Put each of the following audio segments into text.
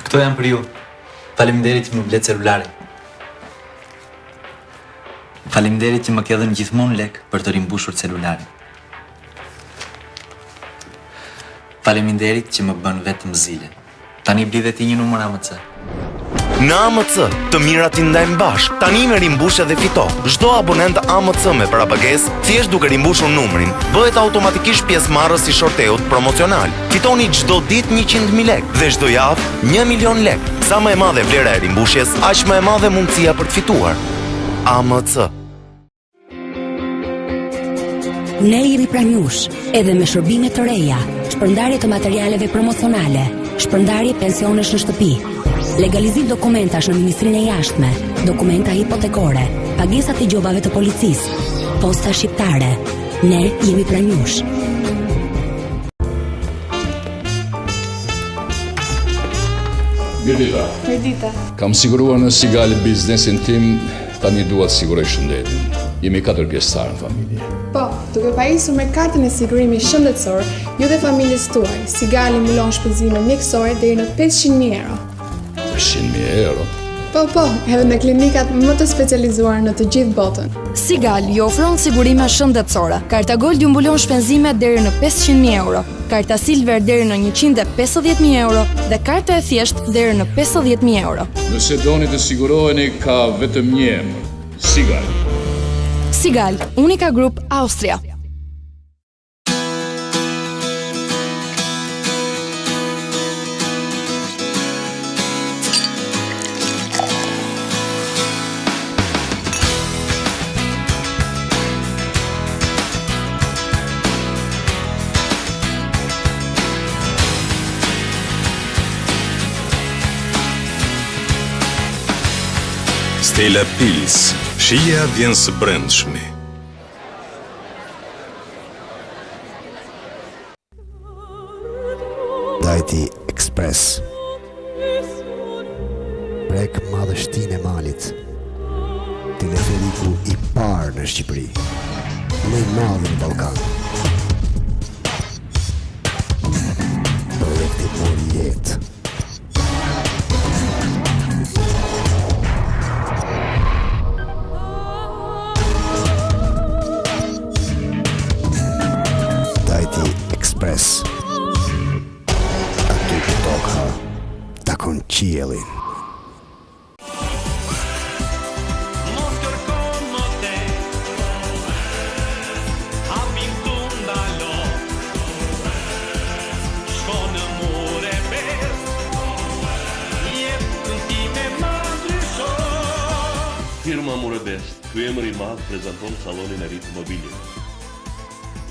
Këto janë për ju. Faleminderit që më blet celularin. Faleminderit që më ke dhënë gjithmonë lek për të rimbushur celularin. Faleminderit që më bën vetëm zile. Tani blidhe ti një numër AMC. Në AMC, të mirat i ndajmë bashkë. Tani me rimbushje dhe fito. Çdo abonent AMC me parapagesë, thjesht duke rimbushur numrin, bëhet automatikisht pjesëmarrës i shorteut promocional. Fitoni çdo ditë 100.000 lek dhe çdo javë 1 milion lek. Sa më e madhe vlera e rimbushjes, aq më e madhe mundësia për të fituar. AMC. Ne jemi pranjush, edhe me shërbime të reja, shpërndarje të materialeve promocionale, shpërndarje pensionesh në shtëpi, legalizim dokumentash në Ministrinë e Jashtme, dokumenta hipotekore, pagesat e gjobave të policisë, posta shqiptare. Ne jemi pranjush. Mirdita. Mirdita. Kam siguruar në Sigali biznesin tim, tani dua të siguroj shëndetin. Jemi 4 pjesëtarë në familje. Po, duke pajisur me kartën e sigurimit shëndetësor, ju dhe familjes tuaj, Sigali mbulon shpenzime mjekësore deri në 500.000 euro. 500.000 euro? Po, edhe në klinikat më të specializuar në të gjithë botën. Sigali ju ofron sigurime shëndetësore. Karta Gold ju mbulon shpenzime deri në 500.000 euro, karta Silver deri në 150.000 euro dhe karta e thjesht deri në 50.000 euro. Nëse doni të siguroheni, ka vetëm një emër, Sigal. Sigal, Unica Group, Austria. Stella Pils, shija vjen së brendshmi. Dajti Express. Prek madhështinë e malit. Teleferiku i parë në Shqipëri. Më i madh në Ballkan. Projekti mori jetë. Express. Aty ku toka takon qiellin. Firma Murebest, ky emër i madh prezanton sallonin e ri të mobilit.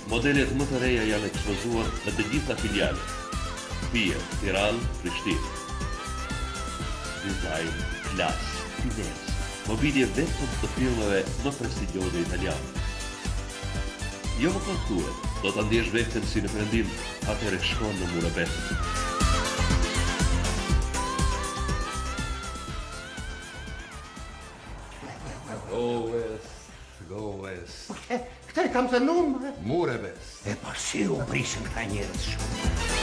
Modelet më të reja janë ekspozuar në të gjitha filialet. Fiat, Tiranë, Prishtinë. Dizajn, klas, finezë, mobilje vetëm të firmave më prestigjioze italiane. Jo më kontuet, do ta ndjesh veten si në perëndim, atëherë shkon në Murebest. Go West. Këta e kam thënë Murebest. E pa si u prishin këta njerëz shumë.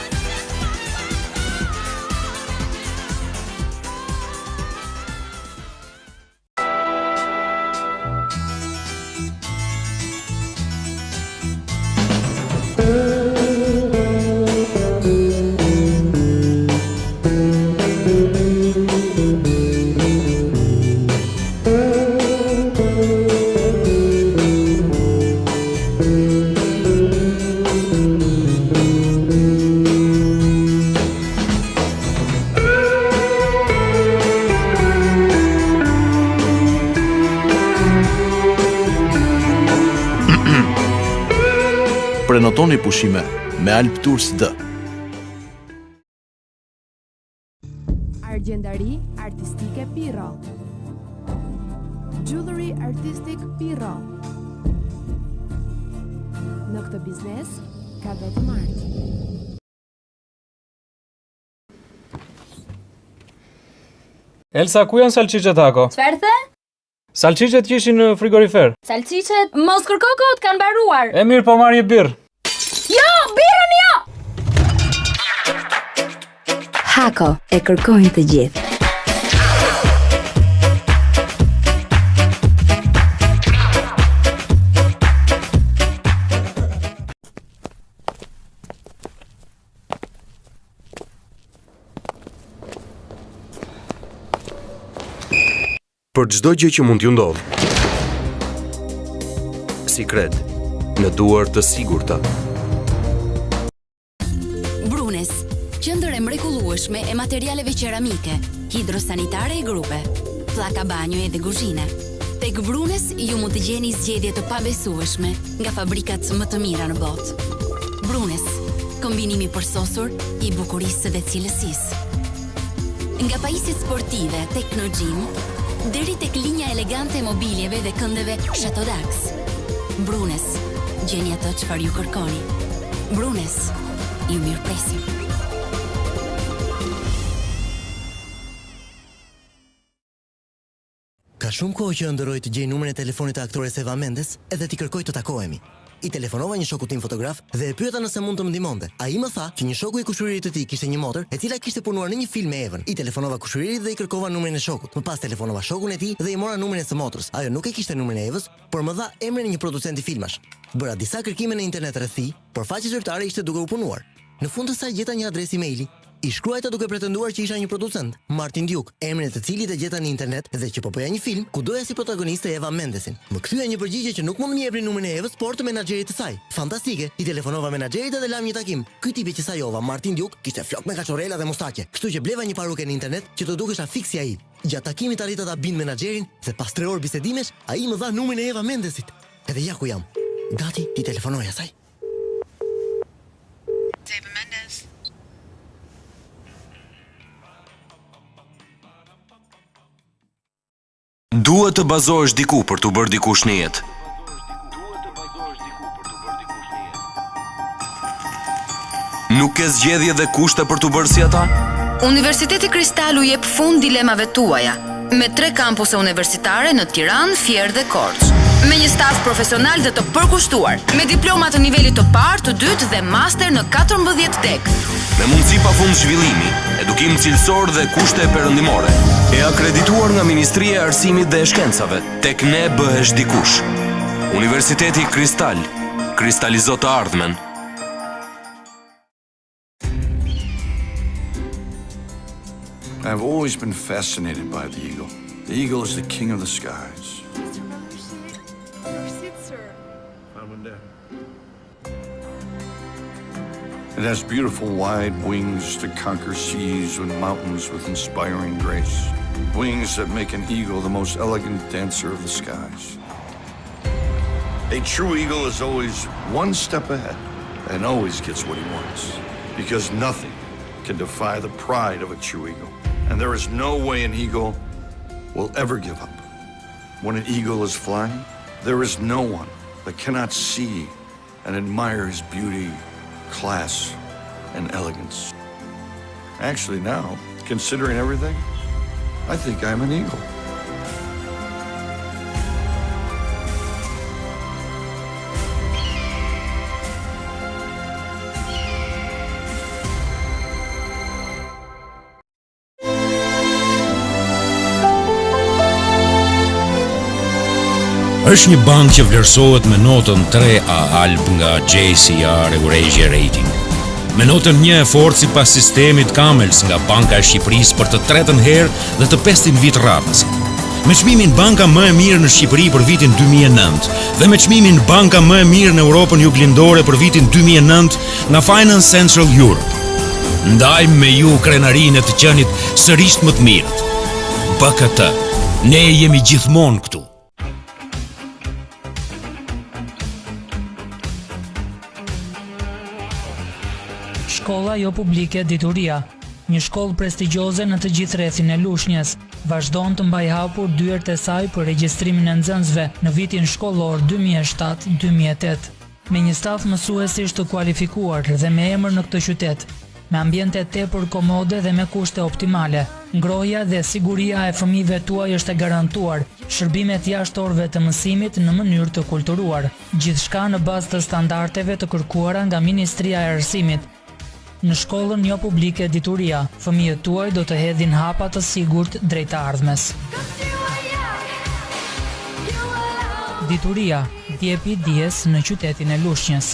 prenotoni pushime me Alp Tours D. Argjendari artistike Pirro. Jewelry Artistic Pirro. Në këtë biznes ka vetëm art. Elsa, ku janë salçiçet ako? Çfarë the? Salçiçet që ishin në frigorifer. Salçiçet, mos kërko kot, kanë mbaruar. E mirë, po marr një birr. Jo, birrën jo! Hako e kërkojnë të gjithë. Për çdo gjë që mund t'ju ndodh. Sikret, në duar të sigurta. Brunes, qendër e mrekullueshme e materialeve qeramike, hidrosanitare e grupe, pllaka banjoje dhe kuzhine. Tek Brunes ju mund të gjeni zgjedhje të pabesueshme nga fabrikat më të mira në botë. Brunes, kombinimi përsosur i bukurisë dhe cilësisë. Nga pajisjet sportive tek në gjim, deri tek linja elegante e mobiljeve dhe këndeve Chateau Dax. Brunes, gjeni atë çfarë ju kërkoni. Brunes, ju mirëpresim. Ka shumë kohë që ndërroj të gjej numrin e telefonit të aktores Eva Mendes edhe t'i kërkoj të takohemi. I telefonova një shoku tim fotograf dhe e pyeta nëse mund të më ndihmonte. Ai më tha që një shoku i kushëririt të tij kishte një motër e cila kishte punuar në një film me Evën. I telefonova kushëririt dhe i kërkova numrin e shokut. Më pas telefonova shokun e tij dhe i mora numrin e së motrës. Ajo nuk e kishte numrin e Evës, por më dha emrin e një producenti filmash. Bëra disa kërkime në internet rreth tij, por faqja zyrtare ishte duke u punuar. Në fund të saj gjeta një adresë emaili. I shkruajta duke pretenduar që isha një producent, Martin Duke, emrin e të cilit e gjeta në internet dhe që po bëja një film ku doja si protagoniste Eva Mendesin. Më kthye një përgjigje që nuk mund më jepni numrin e Evës, por të menaxherit të saj. Fantastike, i telefonova menaxherit dhe lam një takim. Ky tipi që sajova, Martin Duke, kishte flok me kaçorela dhe mustaqe, kështu që bleva një paruke në internet që të dukesha fiksi ai. Gjatë takimit arrita ta bind menaxherin dhe pas 3 orë bisedimesh, ai më dha numrin e Eva Mendesit. Edhe ja ku jam. Gati ti telefonoj asaj. Duhet të bazohesh diku për të bërë dikush në jetë. Nuk ke zgjedhje dhe kushte për të bërë si ata? Universiteti Kristal u jep fund dilemave tuaja, me 3 kampuse universitare në Tiranë, Fier dhe Korçë. Me një staf profesional dhe të përkushtuar, me diploma të nivelit të parë, të dytë dhe master në 14 tek. Me mundësi pafund zhvillimi, edukim cilësor dhe kushte perëndimore. E akredituar nga Ministria e Arsimit dhe e Shkencave, tek ne bëhesh dikush. Universiteti Kristal, kristalizo të ardhmen. I've always been fascinated by the eagle. The eagle is the king of the skies. It has beautiful wide wings to conquer seas and mountains with inspiring grace. Wings that make an eagle the most elegant dancer of the skies. A true eagle is always one step ahead and always gets what he wants. Because nothing can defy the pride of a true eagle. And there is no way an eagle will ever give up. When an eagle is flying, there is no one that cannot see and admire his beauty, class, and elegance. Actually now, considering everything, I think I'm an eagle. Është një bank që vlerësohet me notën 3A Alp nga JCR Eurasia Rating. Me notën 1 e fortë sipas sistemit Camels nga Banka e Shqipërisë për të 3-ën herë dhe të 5-ën vit radhësi. Me çmimin Banka më e mirë në Shqipëri për vitin 2009 dhe me çmimin Banka më e mirë në Europën Juglindore për vitin 2009 nga Finance Central Europe. Ndajmë me ju krenarinë e të qenit sërish më të mirët. BKT, ne jemi gjithmonë këtu. shkolla jo publike Dituria, një shkollë prestigjioze në të gjithë rrethin e Lushnjës, vazhdon të mbajë hapur dyert e saj për regjistrimin e nxënësve në vitin shkollor 2007-2008, me një staf mësuesish të kualifikuar dhe me emër në këtë qytet, me ambiente tepër komode dhe me kushte optimale. Ngrohja dhe siguria e fëmijëve tuaj është e garantuar, shërbimet jashtë orëve të mësimit në mënyrë të kulturuar, gjithçka në bazë të standardeve të kërkuara nga Ministria e Arsimit. Në shkollën jo publike Dituria, fëmijët tuaj do të hedhin hapa të sigurt drejt të ardhmes. Dituria, djepi dijes në qytetin e Lushnjës.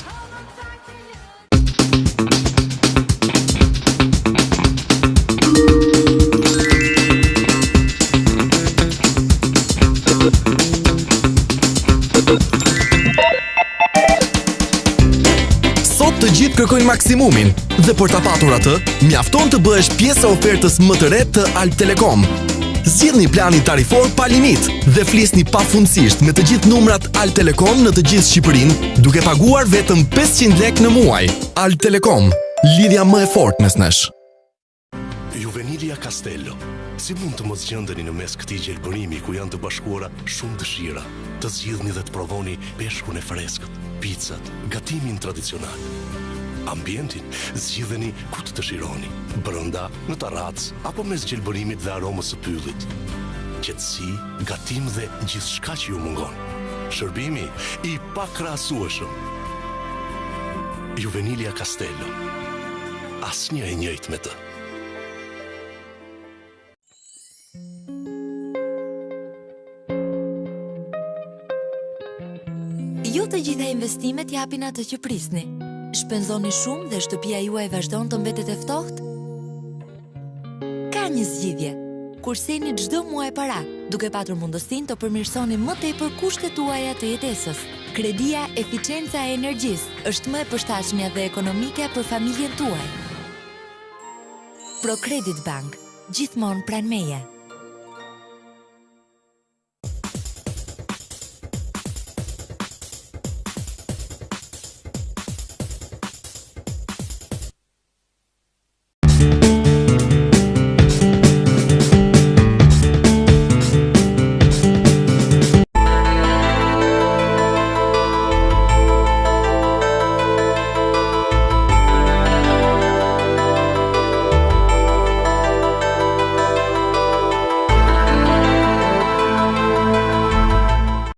Sot të gjithë kërkojnë maksimumin dhe për ta patur atë, mjafton të bëhesh pjesë e ofertës më të re të Alp Telekom. Zgjidhni planin tarifor pa limit dhe flisni pafundësisht me të gjithë numrat Alp Telekom në të gjithë Shqipërinë, duke paguar vetëm 500 lekë në muaj. Alp Telekom, lidhja më e fortë mes nesh. Juvenilia Castello. Si mund të mos gjendeni në mes këtij gjelbërimi ku janë të bashkuara shumë dëshira, të zgjidhni dhe të provoni peshkun e freskët, picat, gatimin tradicional. Ambientin zgjidheni ku të dëshironi, brenda, në terrac apo mes gjelbërimit dhe aromës së pyllit. Qetësi, gatim dhe gjithçka që ju mungon. Shërbimi i pakrahasueshëm. Juvenilia Castello. Asnjë e njëjtë me të. Jo të gjitha investimet japin atë që prisni. Shpenzoni shumë dhe shtëpia juaj vazhdon të mbetet e ftohtë? Ka një zgjidhje. Kurseni çdo muaj para, duke patur mundësinë të përmirësoni më tepër kushtet tuaja të jetesës. Kredia Eficienca e Energjisë është më e përshtatshmja dhe ekonomike për familjen tuaj. ProCredit Bank, gjithmonë pranë meje.